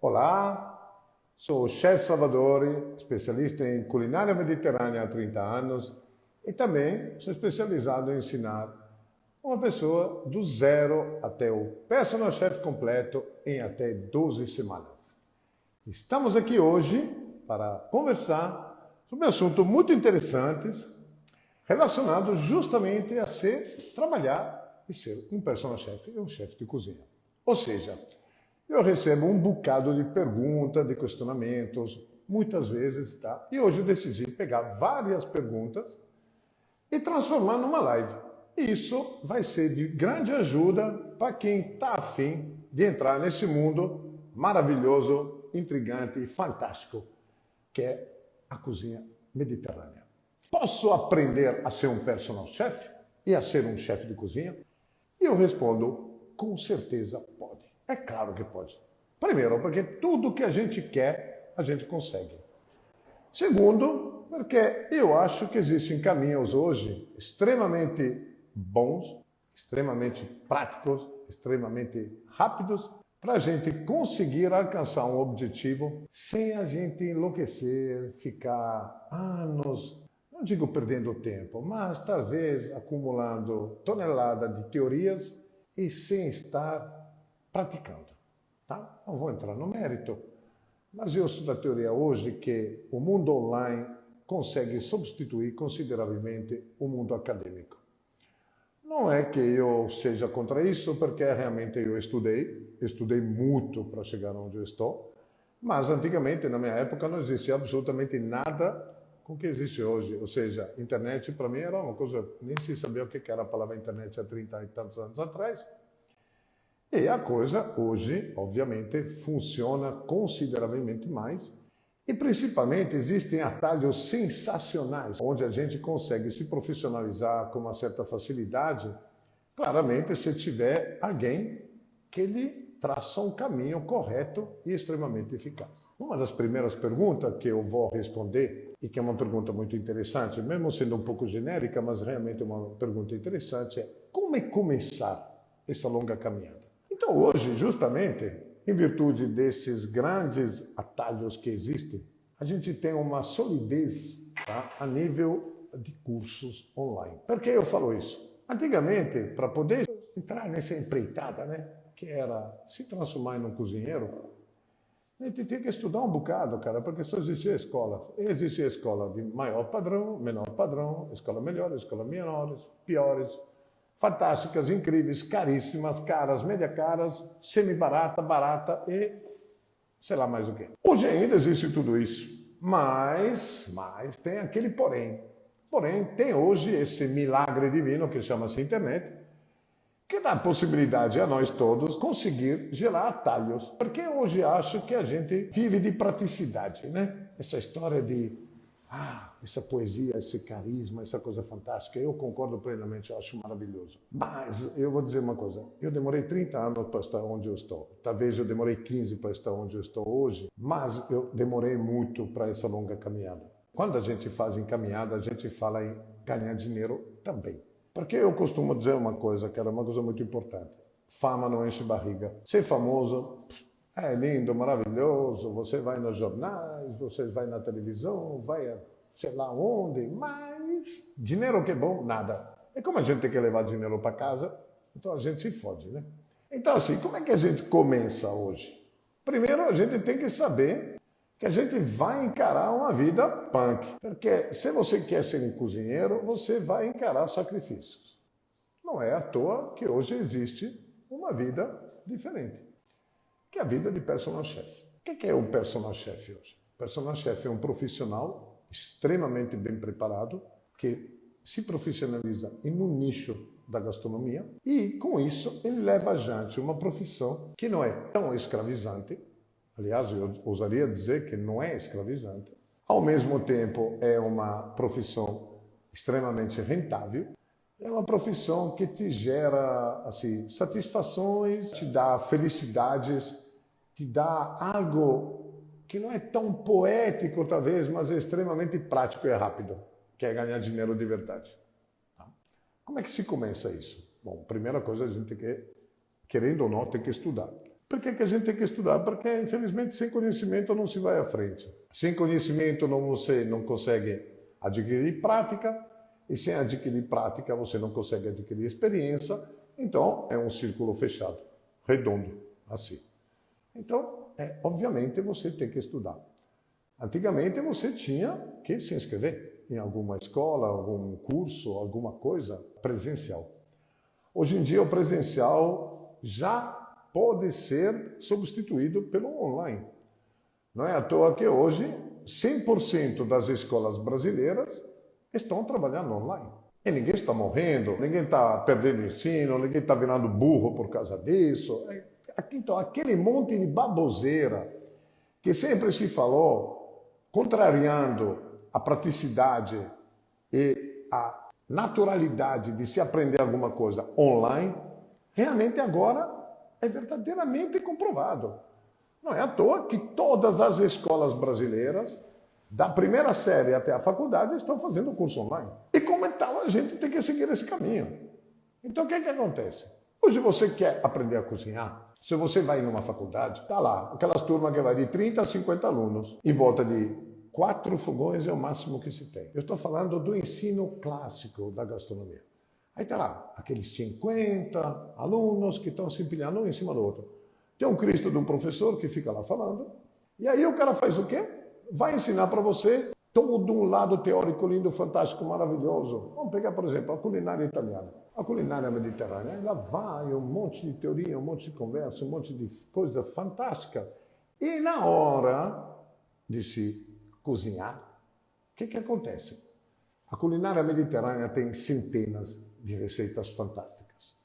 Olá, sou o chefe Salvadori, especialista em culinária mediterrânea há 30 anos e também sou especializado em ensinar uma pessoa do zero até o personal chef completo em até 12 semanas. Estamos aqui hoje para conversar sobre assuntos muito interessantes relacionados justamente a trabalhar e ser um personal chef e um chefe de cozinha. Ou seja, eu recebo um bocado de perguntas, de questionamentos, muitas vezes, tá? E hoje eu decidi pegar várias perguntas e transformar numa live. E isso vai ser de grande ajuda para quem está afim de entrar nesse mundo maravilhoso, intrigante e fantástico, que é a cozinha mediterrânea. Posso aprender a ser um personal chef e a ser um chefe de cozinha? E eu respondo, com certeza pode. É claro que pode. Primeiro, porque tudo que a gente quer, a gente consegue. Segundo, porque eu acho que existem caminhos hoje extremamente bons, extremamente práticos, extremamente rápidos, para a gente conseguir alcançar um objetivo sem a gente enlouquecer, ficar anos, não digo perdendo tempo, mas talvez acumulando toneladas de teorias e sem estar praticando. Tá? Não vou entrar no mérito, mas eu sou da teoria hoje que o mundo online consegue substituir consideravelmente o mundo acadêmico. Não é que eu seja contra isso, porque realmente eu estudei muito para chegar onde eu estou, mas antigamente, na minha época, não existia absolutamente nada com o que existe hoje. Ou seja, internet para mim era uma coisa, nem se sabia o que era a palavra internet há 30 e tantos anos atrás. E a coisa hoje, obviamente, funciona consideravelmente mais e principalmente existem atalhos sensacionais onde a gente consegue se profissionalizar com uma certa facilidade, claramente se tiver alguém que lhe traça um caminho correto e extremamente eficaz. Uma das primeiras perguntas que eu vou responder, e que é uma pergunta muito interessante, mesmo sendo um pouco genérica, mas realmente é uma pergunta interessante, é como é começar essa longa caminhada? Então hoje, justamente, em virtude desses grandes atalhos que existem, a gente tem uma solidez, tá, a nível de cursos online. Por que eu falo isso? Antigamente, para poder entrar nessa empreitada, né, que era se transformar em um cozinheiro, a gente tinha que estudar um bocado, cara, porque só existia escola. Existia escola de maior padrão, menor padrão, escola melhor, escola menores, piores, fantásticas, incríveis, caríssimas, caras, média caras, semi-barata, barata e sei lá mais o quê. Hoje ainda existe tudo isso, mas tem aquele porém. Porém, tem hoje esse milagre divino que chama-se internet, que dá a possibilidade a nós todos conseguir gerar atalhos. Porque hoje acho que a gente vive de praticidade, né? Essa história de essa poesia, esse carisma, essa coisa fantástica, eu concordo plenamente, eu acho maravilhoso. Mas eu vou dizer uma coisa, eu demorei 30 anos para estar onde eu estou. Talvez eu demorei 15 para estar onde eu estou hoje, mas eu demorei muito para essa longa caminhada. Quando a gente faz em caminhada, a gente fala em ganhar dinheiro também. Porque eu costumo dizer uma coisa, que era uma coisa muito importante. Fama não enche barriga. Ser famoso é lindo, maravilhoso, você vai nos jornais, você vai na televisão, vai a sei lá onde, mas dinheiro que é bom, nada. E como a gente tem que levar dinheiro para casa, então a gente se fode, né? Então assim, como é que a gente começa hoje? Primeiro a gente tem que saber que a gente vai encarar uma vida punk. Porque se você quer ser um cozinheiro, você vai encarar sacrifícios. Não é à toa que hoje existe uma vida diferente, que é a vida de personal chef. O que é um personal chef hoje? O personal chef é um profissional extremamente bem preparado, que se profissionaliza em um nicho da gastronomia e, com isso, ele leva adiante uma profissão que não é tão escravizante, aliás, eu ousaria dizer que não é escravizante, ao mesmo tempo é uma profissão extremamente rentável, é uma profissão que te gera assim, satisfações, te dá felicidades, te dá algo que não é tão poético, talvez, mas é extremamente prático e rápido, que é ganhar dinheiro de verdade. Como é que se começa isso? Bom, primeira coisa, a gente querendo ou não, tem que estudar. Por que a gente tem que estudar? Porque, infelizmente, sem conhecimento não se vai à frente. Sem conhecimento você não consegue adquirir prática, e sem adquirir prática você não consegue adquirir experiência. Então, é um círculo fechado, redondo, assim. Então, obviamente, você tem que estudar. Antigamente, você tinha que se inscrever em alguma escola, algum curso, alguma coisa presencial. Hoje em dia, o presencial já pode ser substituído pelo online. Não é à toa que hoje 100% das escolas brasileiras estão trabalhando online. E ninguém está morrendo, ninguém está perdendo ensino, ninguém está virando burro por causa disso. Então, aquele monte de baboseira que sempre se falou, contrariando a praticidade e a naturalidade de se aprender alguma coisa online, realmente agora é verdadeiramente comprovado. Não é à toa que todas as escolas brasileiras, da primeira série até a faculdade, estão fazendo curso online. E como tal, a gente tem que seguir esse caminho. Então, o que acontece? Hoje você quer aprender a cozinhar? Se você vai numa faculdade, está lá, aquelas turmas que vai de 30 a 50 alunos, em volta de 4 fogões é o máximo que se tem. Eu estou falando do ensino clássico da gastronomia. Aí está lá, aqueles 50 alunos que estão se empilhando um em cima do outro. Tem um Cristo de um professor que fica lá falando, e aí o cara faz o quê? Vai ensinar para você todo um lado teórico lindo, fantástico, maravilhoso. Vamos pegar, por exemplo, a culinária italiana. A culinária mediterrânea, ela vai um monte de teoria, um monte de conversa, um monte de coisa fantástica. E na hora de se cozinhar, o que acontece? A culinária mediterrânea tem centenas de receitas fantásticas.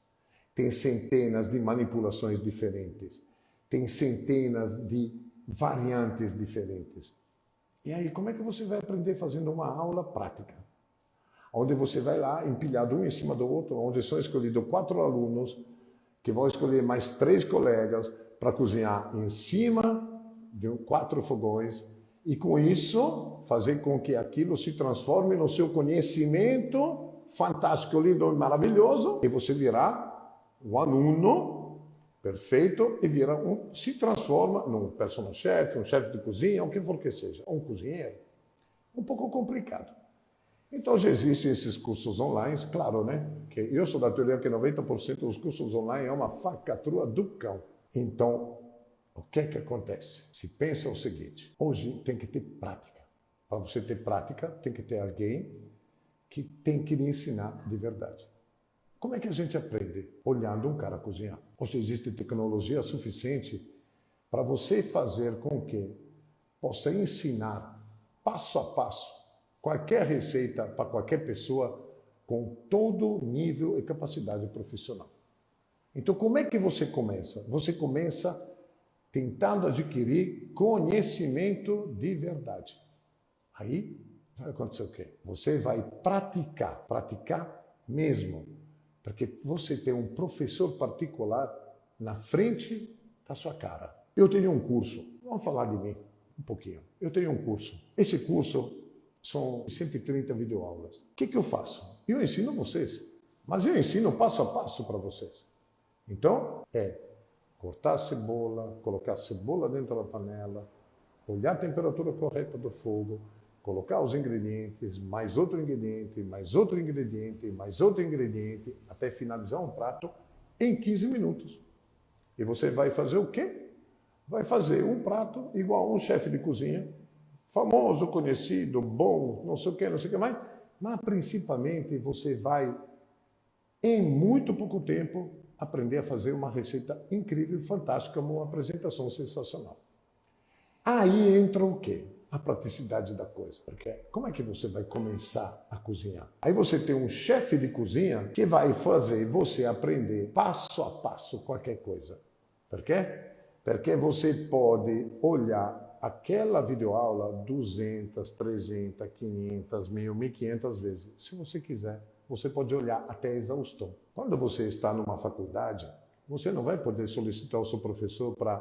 Tem centenas de manipulações diferentes. Tem centenas de variantes diferentes. E aí, como é que você vai aprender fazendo uma aula prática? Onde você vai lá, empilhado um em cima do outro, onde são escolhidos 4 alunos, que vão escolher mais 3 colegas para cozinhar em cima de 4 fogões, e com isso, fazer com que aquilo se transforme no seu conhecimento fantástico, lindo e maravilhoso, e você virá um aluno perfeito e se transforma num personal chef, um chefe de cozinha, o que for que seja, um cozinheiro. Um pouco complicado. Então já existem esses cursos online, claro, né? Que eu sou da teoria que 90% dos cursos online é uma falcatrua do cão. Então, o que acontece? Se pensa o seguinte, hoje tem que ter prática. Para você ter prática, tem que ter alguém que tem que lhe ensinar de verdade. Como é que a gente aprende? Olhando um cara cozinhar. Hoje existe tecnologia suficiente para você fazer com que possa ensinar passo a passo qualquer receita para qualquer pessoa com todo nível e capacidade profissional. Então, como é que você começa? Você começa tentando adquirir conhecimento de verdade. Aí vai acontecer o quê? Você vai praticar mesmo. Porque você tem um professor particular na frente da sua cara. Eu tenho um curso, vamos falar de mim um pouquinho. Eu tenho um curso. Esse curso são 130 videoaulas. O que eu faço? Eu ensino vocês, mas eu ensino passo a passo para vocês. Então, cortar a cebola, colocar a cebola dentro da panela, olhar a temperatura correta do fogo, colocar os ingredientes, mais outro ingrediente, mais outro ingrediente, mais outro ingrediente, até finalizar um prato em 15 minutos. E você vai fazer o quê? Vai fazer um prato igual a um chefe de cozinha, famoso, conhecido, bom, não sei o que mais, mas principalmente você vai, em muito pouco tempo, aprender a fazer uma receita incrível, fantástica, uma apresentação sensacional. Aí entra o quê? A praticidade da coisa. Porque como é que você vai começar a cozinhar? Aí você tem um chefe de cozinha que vai fazer você aprender passo a passo qualquer coisa. Por quê? Porque você pode olhar aquela videoaula 200, 300, 500, 1000, 1500 vezes. Se você quiser, você pode olhar até a exaustão. Quando você está numa faculdade, você não vai poder solicitar ao seu professor para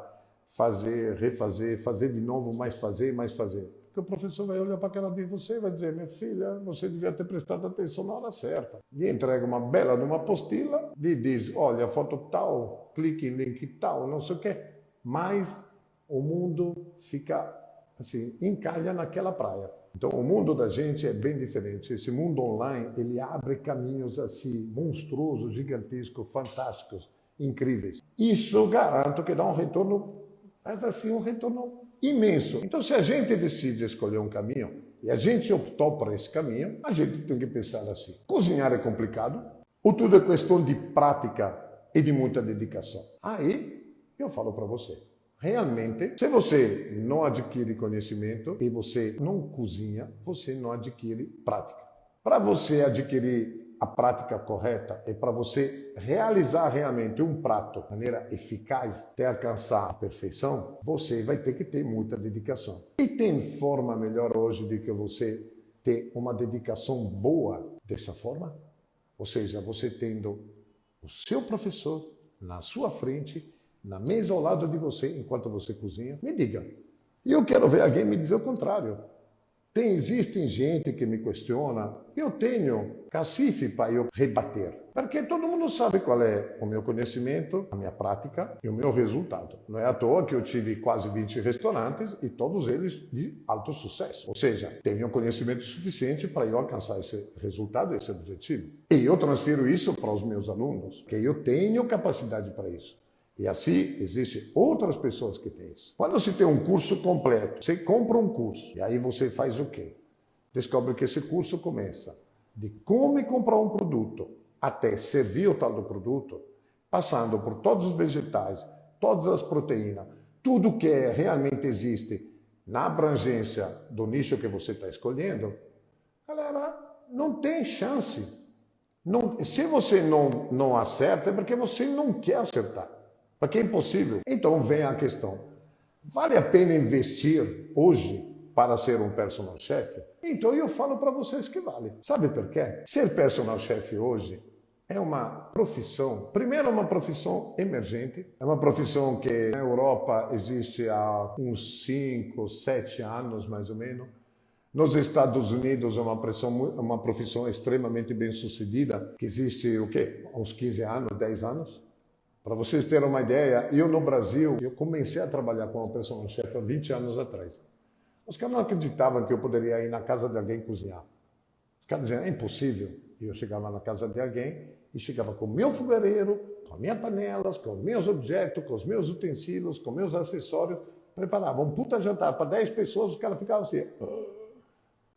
fazer, refazer, fazer de novo, mais fazer, mais fazer. Porque o professor vai olhar para a cara de você e vai dizer: minha filha, você devia ter prestado atenção na hora certa. E entrega uma bela numa apostila e diz: olha, foto tal, clique em link tal, não sei o quê. Mas o mundo fica assim, encalha naquela praia. Então o mundo da gente é bem diferente. Esse mundo online, ele abre caminhos assim, monstruosos, gigantescos, fantásticos, incríveis. Isso garanto que dá um retorno, mas assim, um retorno imenso. Então, se a gente decide escolher um caminho e a gente optou por esse caminho, a gente tem que pensar assim: cozinhar é complicado ou tudo é questão de prática e de muita dedicação? Aí eu falo para você: realmente, se você não adquire conhecimento e você não cozinha, você não adquire prática. Para você adquirir a prática correta e para você realizar realmente um prato de maneira eficaz até alcançar a perfeição, você vai ter que ter muita dedicação. E tem forma melhor hoje de que você ter uma dedicação boa dessa forma? Ou seja, você tendo o seu professor na sua frente, na mesa ao lado de você, enquanto você cozinha. Me diga. E eu quero ver alguém me dizer o contrário. Existem gente que me questiona, eu tenho cacife para eu rebater. Porque todo mundo sabe qual é o meu conhecimento, a minha prática e o meu resultado. Não é à toa que eu tive quase 20 restaurantes e todos eles de alto sucesso. Ou seja, tenho conhecimento suficiente para eu alcançar esse resultado, esse objetivo. E eu transfiro isso para os meus alunos, porque eu tenho capacidade para isso. E assim, existem outras pessoas que têm isso. Quando você tem um curso completo, você compra um curso, e aí você faz o quê? Descobre que esse curso começa de como comprar um produto até servir o tal do produto, passando por todos os vegetais, todas as proteínas, tudo que realmente existe na abrangência do nicho que você está escolhendo, galera, não tem chance. Não, se você não acerta, é porque você não quer acertar. Porque é impossível. Então vem a questão: vale a pena investir hoje para ser um personal chef? Então eu falo para vocês que vale. Sabe por quê? Ser personal chef hoje é uma profissão, primeiro é uma profissão emergente, é uma profissão que na Europa existe há uns 5, 7 anos mais ou menos. Nos Estados Unidos é uma profissão extremamente bem sucedida, que existe o quê? Há uns 15 anos, 10 anos. Para vocês terem uma ideia, eu no Brasil, eu comecei a trabalhar como personal chef há 20 anos atrás. Os caras não acreditavam que eu poderia ir na casa de alguém cozinhar. Os caras diziam: é impossível. E eu chegava na casa de alguém e chegava com o meu fogareiro, com as minhas panelas, com os meus objetos, com os meus utensílios, com os meus acessórios, preparava um puta jantar para 10 pessoas, os caras ficavam assim.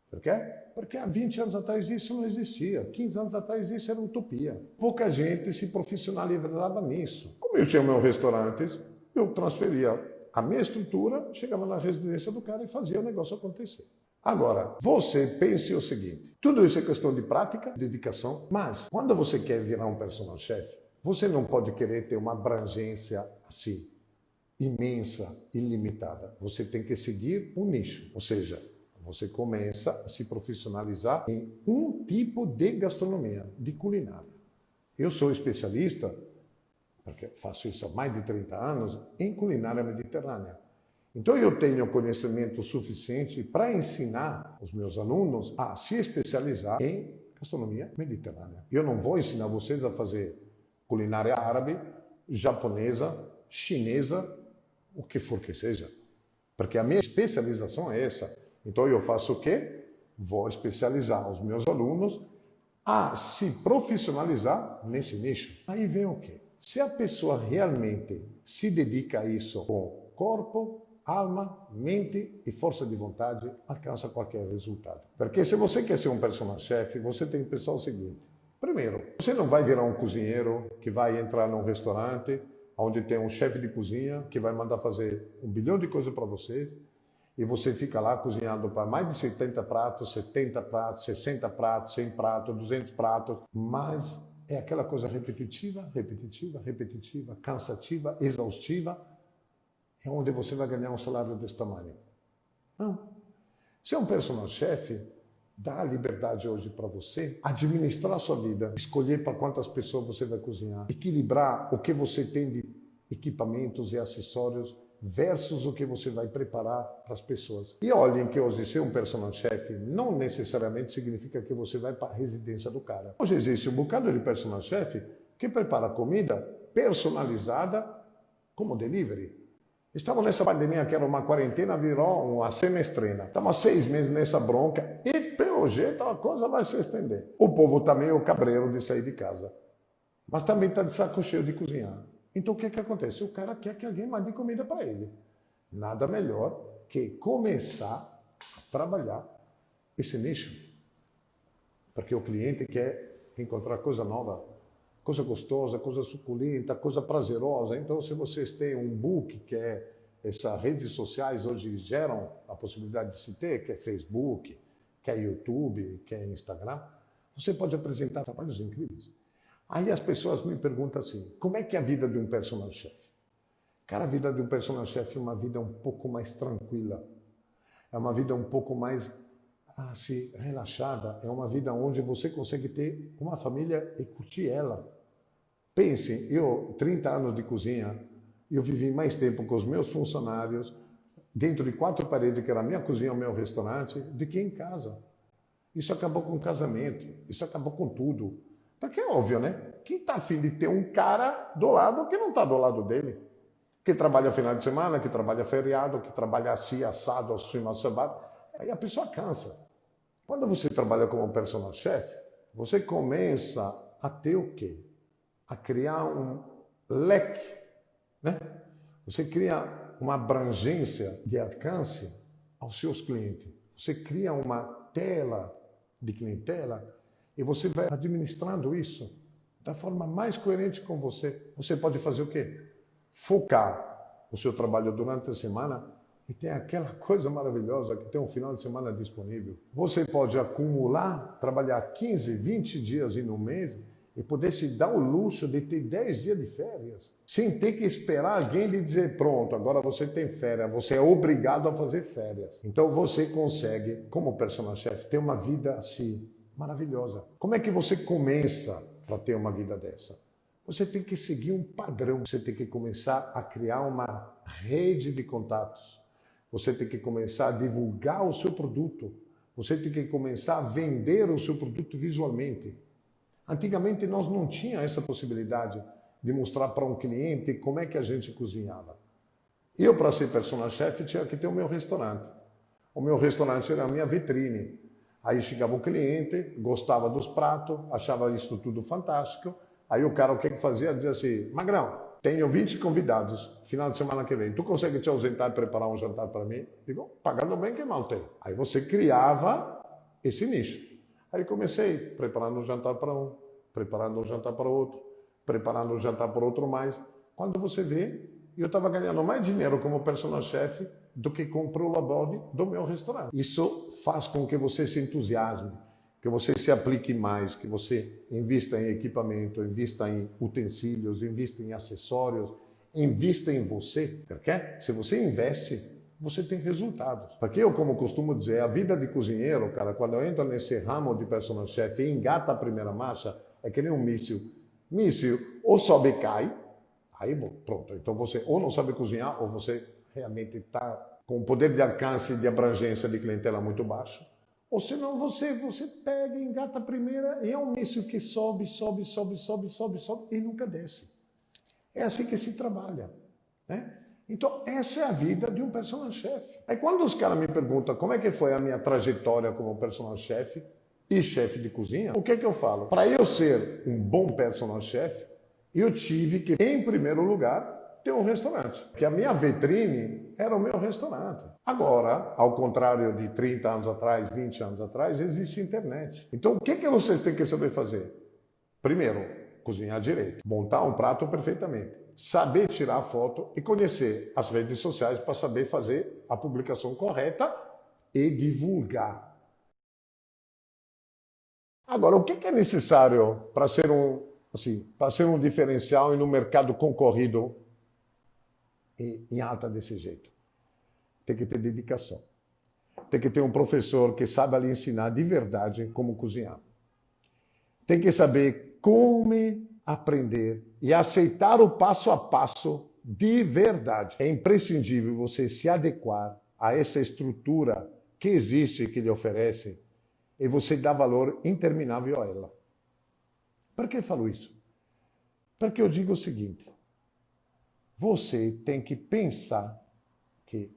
Por quê? Porque há 20 anos atrás isso não existia. 15 anos atrás isso era utopia. Pouca gente se profissionalizava nisso. Como eu tinha meu restaurante, eu transferia a minha estrutura, chegava na residência do cara e fazia o negócio acontecer. Agora, você pense o seguinte: tudo isso é questão de prática, dedicação, mas quando você quer virar um personal chef, você não pode querer ter uma abrangência assim, imensa, ilimitada. Você tem que seguir um nicho, ou seja, você começa a se profissionalizar em um tipo de gastronomia, de culinária. Eu sou especialista, porque faço isso há mais de 30 anos, em culinária mediterrânea. Então eu tenho conhecimento suficiente para ensinar os meus alunos a se especializar em gastronomia mediterrânea. Eu não vou ensinar vocês a fazer culinária árabe, japonesa, chinesa, o que for que seja. Porque a minha especialização é essa. Então eu faço o quê? Vou especializar os meus alunos a se profissionalizar nesse nicho. Aí vem o quê? Se a pessoa realmente se dedica a isso com corpo, alma, mente e força de vontade, alcança qualquer resultado. Porque se você quer ser um personal chef, você tem que pensar o seguinte: primeiro, você não vai virar um cozinheiro que vai entrar num restaurante onde tem um chefe de cozinha que vai mandar fazer 1 bilhão de coisas para vocês, e você fica lá cozinhando para mais de 70 pratos, 70 pratos, 60 pratos, 100 pratos, 200 pratos, mas é aquela coisa repetitiva, repetitiva, repetitiva, cansativa, exaustiva, é onde você vai ganhar um salário desse tamanho. Não. Se é um personal chef, dá a liberdade hoje para você administrar a sua vida, escolher para quantas pessoas você vai cozinhar, equilibrar o que você tem de equipamentos e acessórios versus o que você vai preparar para as pessoas. E olhem que hoje ser um personal chef não necessariamente significa que você vai para a residência do cara. Hoje existe um bocado de personal chef que prepara comida personalizada como delivery. Estamos nessa pandemia que era uma quarentena, virou uma semestrina. Estamos há 6 meses nessa bronca e, pelo jeito, a coisa vai se estender. O povo está meio cabreiro de sair de casa, mas também está de saco cheio de cozinhar. Então, o que acontece? O cara quer que alguém mande comida para ele. Nada melhor que começar a trabalhar esse nicho. Porque o cliente quer encontrar coisa nova, coisa gostosa, coisa suculenta, coisa prazerosa. Então, se vocês têm um book, que é essas redes sociais hoje geram a possibilidade de se ter, que é Facebook, que é YouTube, que é Instagram, você pode apresentar trabalhos incríveis. Aí as pessoas me perguntam assim, como é que é a vida de um personal chef? Cara, a vida de um personal chef é uma vida um pouco mais tranquila. É uma vida um pouco mais assim, relaxada. É uma vida onde você consegue ter uma família e curtir ela. Pensem, eu, 30 anos de cozinha, eu vivi mais tempo com os meus funcionários, dentro de 4 paredes, que era a minha cozinha, o meu restaurante, do que em casa. Isso acabou com o casamento, isso acabou com tudo. Porque é óbvio, né? Quem está afim de ter um cara do lado que não está do lado dele? Que trabalha final de semana, que trabalha feriado, que trabalha assim, assado, aos finais de semana. Aí a pessoa cansa. Quando você trabalha como personal chef, você começa a ter o quê? A criar um leque, né? Você cria uma abrangência de alcance aos seus clientes. Você cria uma tela de clientela e você vai administrando isso da forma mais coerente com você. Você pode fazer o quê? Focar o seu trabalho durante a semana e ter aquela coisa maravilhosa que tem um final de semana disponível. Você pode acumular, trabalhar 15, 20 dias em um mês e poder se dar o luxo de ter 10 dias de férias, sem ter que esperar alguém lhe dizer, pronto, agora você tem férias, você é obrigado a fazer férias. Então você consegue, como personal chef, ter uma vida assim, maravilhosa. Como é que você começa para ter uma vida dessa? Você tem que seguir um padrão, você tem que começar a criar uma rede de contatos, você tem que começar a divulgar o seu produto, você tem que começar a vender o seu produto visualmente. Antigamente nós não tínhamos essa possibilidade de mostrar para um cliente como é que a gente cozinhava. Eu, para ser personal chef, tinha que ter o meu restaurante. O meu restaurante era a minha vitrine. Aí chegava o cliente, gostava dos pratos, achava isso tudo fantástico. Aí o cara, o que fazia? Dizia assim, Magrão, tenho 20 convidados, final de semana que vem. Tu consegue te ausentar e preparar um jantar para mim? Digo, pagando bem que mal tem. Aí você criava esse nicho. Aí comecei preparando um jantar para um, preparando um jantar para outro, preparando um jantar para outro mais. Quando você vê, eu estava ganhando mais dinheiro como personal chef do que com o prolabore do meu restaurante. Isso faz com que você se entusiasme, que você se aplique mais, que você invista em equipamento, invista em utensílios, invista em acessórios, invista em você. Porque se você investe, você tem resultados. Porque eu, como costumo dizer, a vida de cozinheiro, cara, quando eu entro nesse ramo de personal chef e engata a primeira marcha, é que nem um míssil. Míssil ou sobe e cai, aí bom, pronto. Então você ou não sabe cozinhar, ou você realmente está com um poder de alcance e de abrangência de clientela muito baixo. Ou senão você pega e engata a primeira e é um míssil que sobe, sobe, sobe, sobe, sobe, sobe e nunca desce. É assim que se trabalha, né? Então, essa é a vida de um personal chef. Aí quando os caras me perguntam como é que foi a minha trajetória como personal chef e chefe de cozinha, o que é que eu falo? Para eu ser um bom personal chef, eu tive que, em primeiro lugar, ter um restaurante. Porque a minha vitrine era o meu restaurante. Agora, ao contrário de 30 anos atrás, 20 anos atrás, existe internet. Então, o que é que você tem que saber fazer? Primeiro, cozinhar direito. Montar um prato perfeitamente. Saber tirar foto e conhecer as redes sociais para saber fazer a publicação correta e divulgar. Agora, o que é necessário para ser um diferencial e no mercado concorrido em alta desse jeito? Tem que ter dedicação. Tem que ter um professor que saiba lhe ensinar de verdade como cozinhar. Tem que saber como aprender e aceitar o passo a passo de verdade. É imprescindível você se adequar a essa estrutura que existe e que lhe oferece e você dá valor interminável a ela. Por que eu falo isso? Porque eu digo o seguinte, você tem que pensar que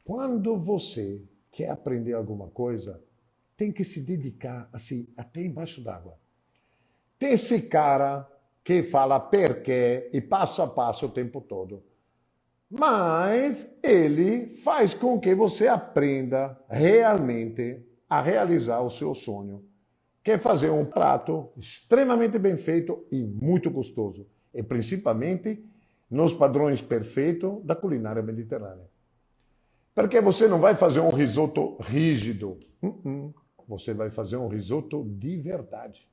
quando você quer aprender alguma coisa, tem que se dedicar assim, até embaixo d'água. Tem esse cara que fala porquê e passo a passo o tempo todo. Mas ele faz com que você aprenda realmente a realizar o seu sonho, que é fazer um prato extremamente bem feito e muito gostoso, e principalmente nos padrões perfeitos da culinária mediterrânea. Porque você não vai fazer um risoto rígido, você vai fazer um risoto de verdade.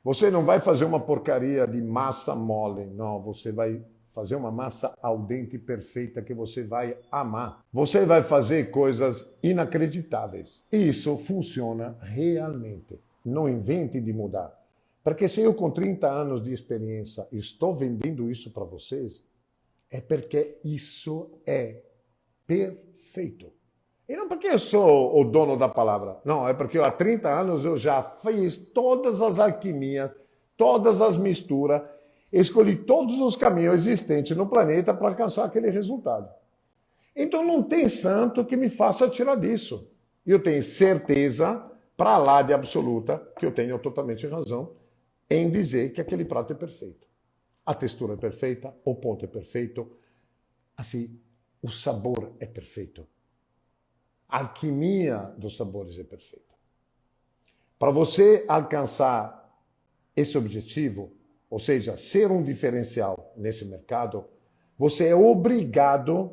Você não vai fazer uma porcaria de massa mole, não, você vai fazer uma massa al dente perfeita que você vai amar. Você vai fazer coisas inacreditáveis. Isso funciona realmente. Não invente de mudar. Porque se eu com 30 anos de experiência estou vendendo isso para vocês, é porque isso é perfeito. E não porque eu sou o dono da palavra. Não, é porque há 30 anos eu já fiz todas as alquimias, todas as misturas, escolhi todos os caminhos existentes no planeta para alcançar aquele resultado. Então não tem santo que me faça tirar disso. Eu tenho certeza, para lá de absoluta, que eu tenho totalmente razão em dizer que aquele prato é perfeito. A textura é perfeita, o ponto é perfeito, assim, o sabor é perfeito. A alquimia dos sabores é perfeita. Para você alcançar esse objetivo, ou seja, ser um diferencial nesse mercado, você é obrigado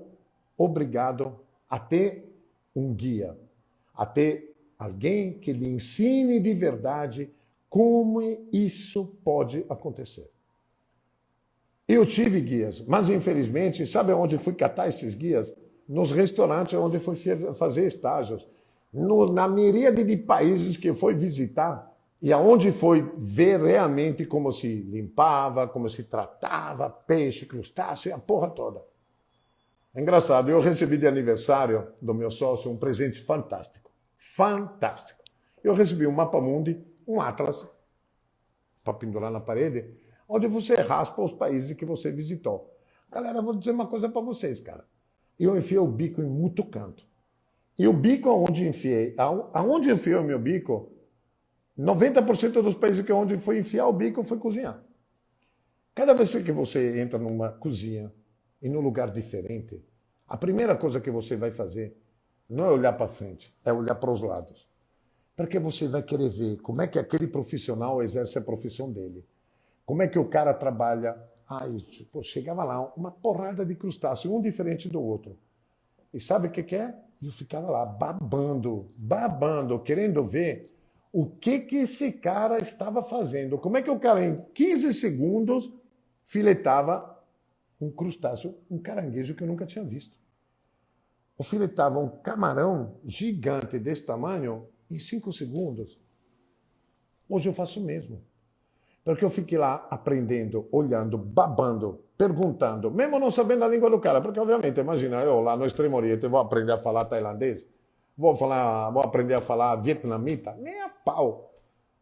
a ter um guia, a ter alguém que lhe ensine de verdade como isso pode acontecer. Eu tive guias, mas infelizmente, sabe onde fui catar esses guias? Nos restaurantes onde fui fazer estágios, na miríade de países que fui visitar, e aonde foi ver realmente como se limpava, como se tratava peixe, crustáceo, a porra toda. É engraçado, eu recebi de aniversário do meu sócio um presente fantástico. Fantástico. Eu recebi um mapa mundi, um atlas, para pendurar na parede, onde você raspa os países que você visitou. Galera, eu vou dizer uma coisa para vocês, cara. Eu enfiei o bico em muito canto. E o bico aonde eu enfiei o meu bico, 90% dos países que onde fui enfiar o bico foi cozinhar. Cada vez que você entra numa cozinha e num lugar diferente, a primeira coisa que você vai fazer não é olhar para frente, é olhar para os lados. Porque você vai querer ver como é que aquele profissional exerce a profissão dele. Como é que o cara trabalha. Chegava lá uma porrada de crustáceos, um diferente do outro. E sabe o que é? Eu ficava lá babando, querendo ver o que esse cara estava fazendo. Como é que o cara, em 15 segundos, filetava um crustáceo, um caranguejo que eu nunca tinha visto. Ou filetava um camarão gigante desse tamanho em 5 segundos. Hoje eu faço o mesmo. Porque eu fiquei lá aprendendo, olhando, babando, perguntando, mesmo não sabendo a língua do cara. Porque, obviamente, imagina, eu lá no Extremo Oriente vou aprender a falar tailandês, vou aprender a falar vietnamita, nem a pau.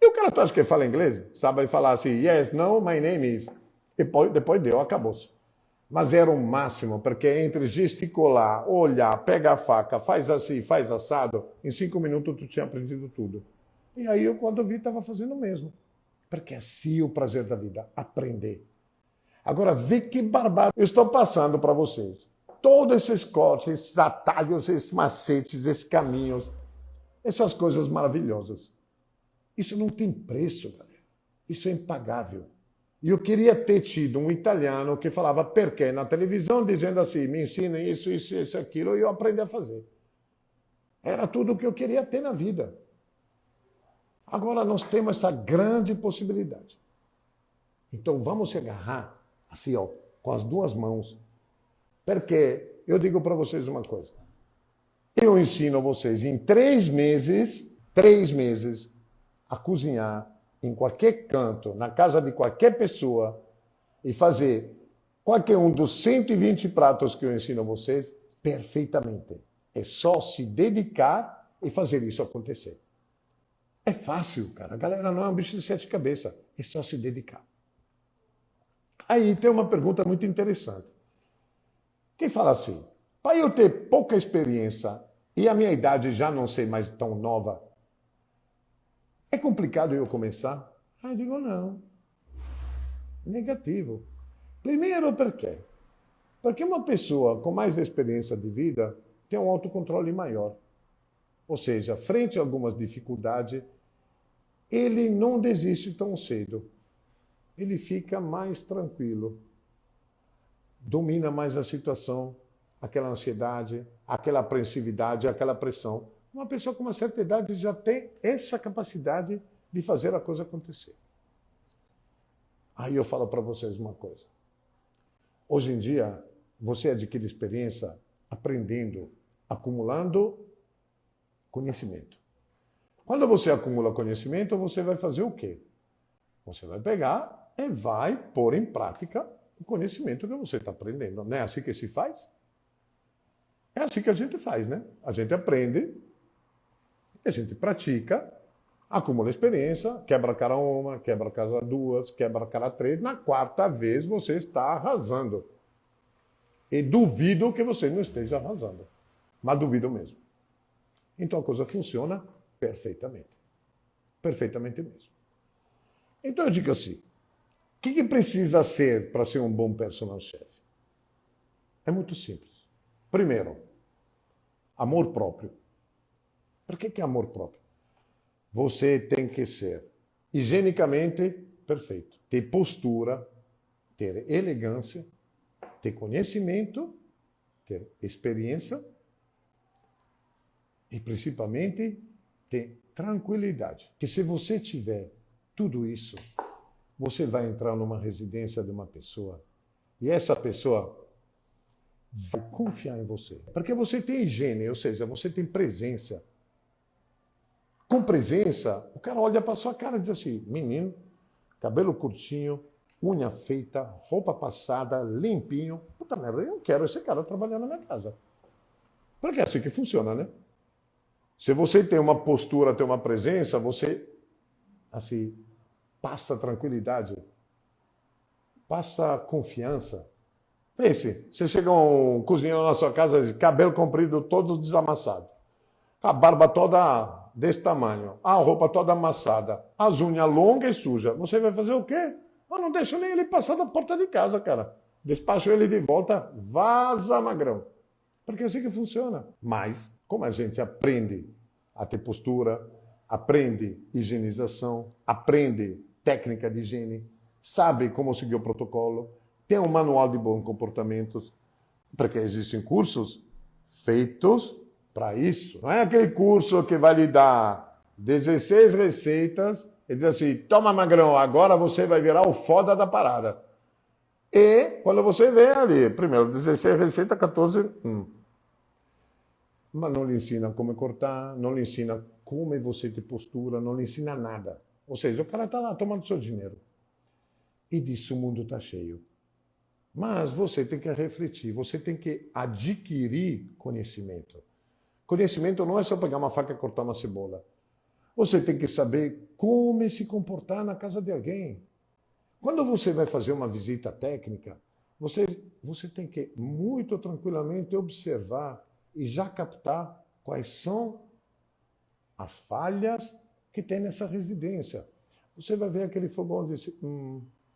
E o cara, tu acha que fala inglês? Sabe falar assim, yes, no, my name is. Depois deu, acabou-se. Mas era o máximo, porque entre gesticular, olhar, pega a faca, faz assim, faz assado, em 5 minutos tu tinha aprendido tudo. E aí eu, quando vi, estava fazendo o mesmo. Porque assim é o prazer da vida, aprender. Agora, vê que barbado eu estou passando para vocês. Todos esses cortes, esses atalhos, esses macetes, esses caminhos, essas coisas maravilhosas. Isso não tem preço, galera. Isso é impagável. E eu queria ter tido um italiano que falava perquê na televisão, dizendo assim, me ensina isso, aquilo, e eu aprendi a fazer. Era tudo o que eu queria ter na vida. Agora nós temos essa grande possibilidade. Então vamos se agarrar assim, ó, com as duas mãos. Porque eu digo para vocês uma coisa. Eu ensino vocês em 3 meses, a cozinhar em qualquer canto, na casa de qualquer pessoa, e fazer qualquer um dos 120 pratos que eu ensino a vocês perfeitamente. É só se dedicar e fazer isso acontecer. É fácil, cara. A galera não é um bicho de sete cabeças. É só se dedicar. Aí tem uma pergunta muito interessante. Quem fala assim, para eu ter pouca experiência e a minha idade já não ser mais tão nova, é complicado eu começar? Ah, eu digo não. Negativo. Primeiro, por quê? Porque uma pessoa com mais experiência de vida tem um autocontrole maior. Ou seja, frente a algumas dificuldades, ele não desiste tão cedo. Ele fica mais tranquilo. Domina mais a situação, aquela ansiedade, aquela apreensividade, aquela pressão. Uma pessoa com uma certa idade já tem essa capacidade de fazer a coisa acontecer. Aí eu falo para vocês uma coisa. Hoje em dia, você adquire experiência aprendendo, acumulando conhecimento. Quando você acumula conhecimento, você vai fazer o quê? Você vai pegar e vai pôr em prática o conhecimento que você está aprendendo. Não é assim que se faz? É assim que a gente faz, né? A gente aprende, a gente pratica, acumula experiência, quebra a cara uma, quebra a cara duas, quebra a cara três. Na quarta vez você está arrasando. E duvido que você não esteja arrasando. Mas duvido mesmo. Então a coisa funciona perfeitamente. Perfeitamente mesmo. Então eu digo assim, o que precisa ser para ser um bom personal chef? É muito simples. Primeiro, amor próprio. Por que é amor próprio? Você tem que ser higienicamente perfeito. Ter postura, ter elegância, ter conhecimento, ter experiência e, principalmente, ter tranquilidade. Que se você tiver tudo isso, você vai entrar numa residência de uma pessoa e essa pessoa vai confiar em você. Porque você tem higiene, ou seja, você tem presença. Com presença, o cara olha para sua cara e diz assim, menino, cabelo curtinho, unha feita, roupa passada, limpinho. Puta merda, eu quero esse cara trabalhando na minha casa. Porque é assim que funciona, né? Se você tem uma postura, tem uma presença, você, assim, passa tranquilidade, passa confiança. Pense, você chega um cozinheiro na sua casa, cabelo comprido todo desamassado, a barba toda desse tamanho, a roupa toda amassada, as unhas longas e sujas. Você vai fazer o quê? Eu não deixo nem ele passar da porta de casa, cara. Despacho ele de volta, vaza, magrão. Porque é assim que funciona. Mas, como a gente aprende a ter postura, aprende higienização, aprende técnica de higiene, sabe como seguir o protocolo, tem um manual de bons comportamentos, porque existem cursos feitos para isso. Não é aquele curso que vai lhe dar 16 receitas e diz assim, toma magrão, agora você vai virar o foda da parada. E quando você vê ali, primeiro, 16 receitas, 14... Mas não lhe ensina como cortar, não lhe ensina como você ter postura, não lhe ensina nada. Ou seja, o cara está lá tomando seu dinheiro. E disso o mundo está cheio. Mas você tem que refletir, você tem que adquirir conhecimento. Conhecimento não é só pegar uma faca e cortar uma cebola. Você tem que saber como se comportar na casa de alguém. Quando você vai fazer uma visita técnica, você tem que muito tranquilamente observar e já captar quais são as falhas que tem nessa residência. Você vai ver aquele fogão e diz,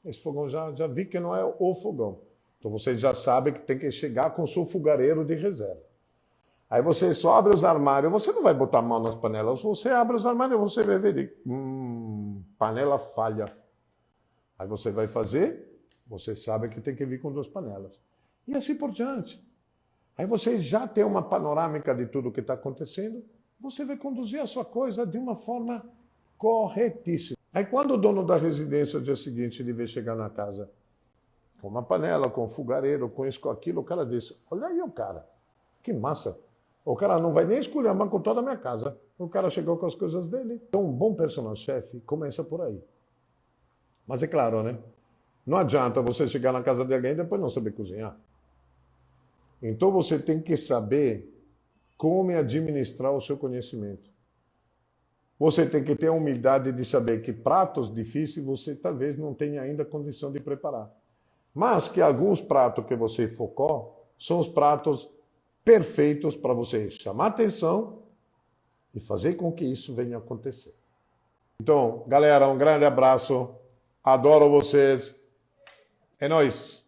esse fogão já vi que não é o fogão. Então você já sabe que tem que chegar com o seu fogareiro de reserva. Aí você só abre os armários, você não vai botar a mão nas panelas, você abre os armários e você vai ver, panela falha. Aí você vai fazer, você sabe que tem que vir com 2 panelas. E assim por diante. Aí você já tem uma panorâmica de tudo o que está acontecendo, você vai conduzir a sua coisa de uma forma corretíssima. Aí quando o dono da residência, no dia seguinte, ele vê chegar na casa com uma panela, com um fogareiro, com isso, com aquilo, o cara diz, olha aí o cara, que massa. O cara não vai nem esculhambar com toda a minha casa. O cara chegou com as coisas dele. Então um bom personal chef começa por aí. Mas é claro, né? Não adianta você chegar na casa de alguém e depois não saber cozinhar. Então você tem que saber como administrar o seu conhecimento. Você tem que ter a humildade de saber que pratos difíceis você talvez não tenha ainda condição de preparar. Mas que alguns pratos que você focou são os pratos perfeitos para você chamar atenção e fazer com que isso venha a acontecer. Então, galera, um grande abraço. Adoro vocês. É nóis.